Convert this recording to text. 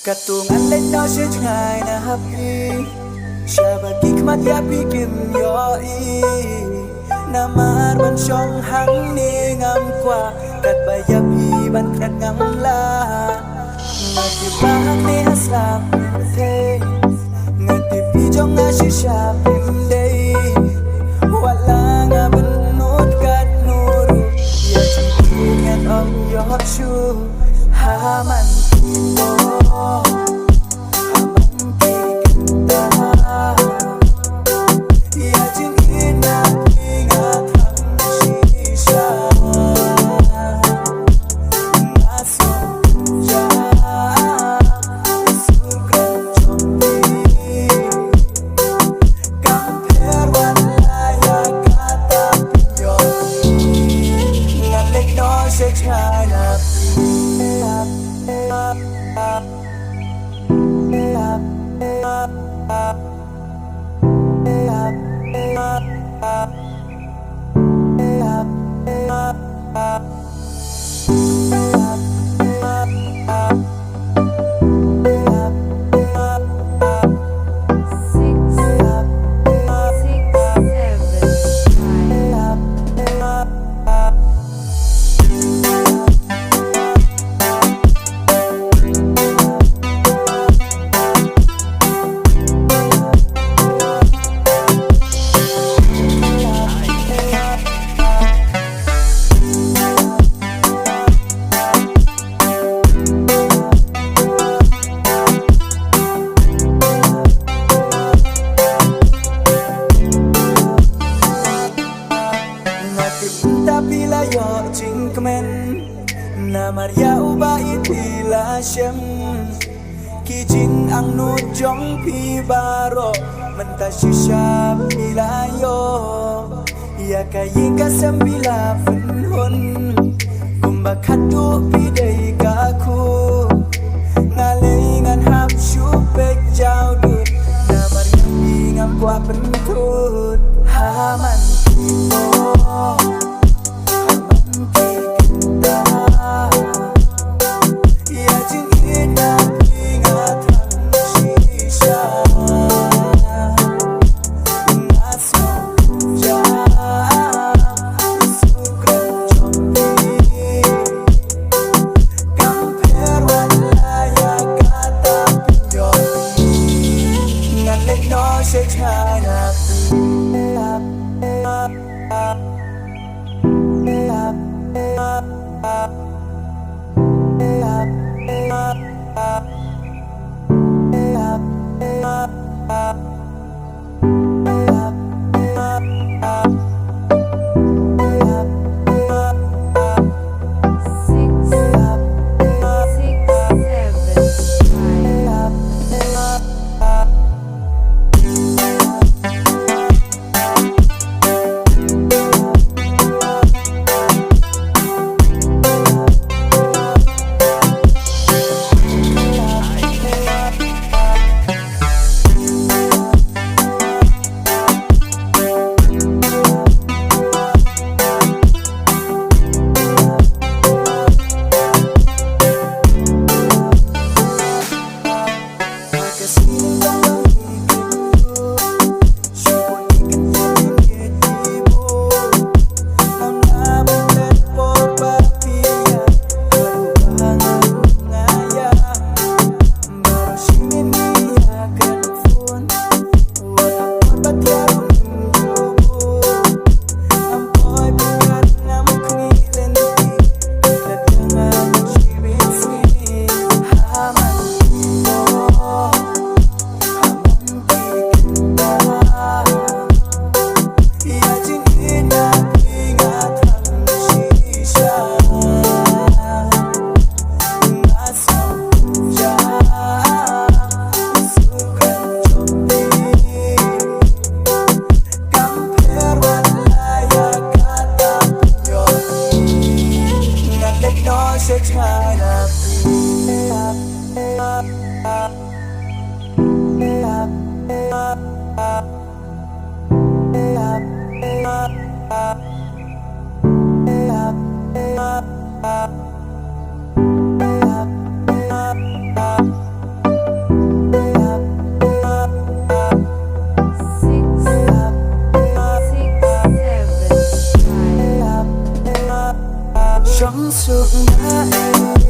Katto ngan Leit no she Jngai na happy Shabaki kmat ya bikin yo i Namar ban shong hang ni ngam kwa Kat baya pi ban khat ngam la Ngati bahang ni hasap the Ngati pi jong nga shisha pim day Wala nga benut kat nuru Ya cingkingan om yo chu Haman oh Na Maria uba itila shem Kijing ang nujong pi baro Menta shisha pilayo Ya kayin ka sambila penhun Kumba Katto pi day kaku Ngalingan hap shupek jaudut Na Maria ingam kwa pentut Haman oh trong suốt đời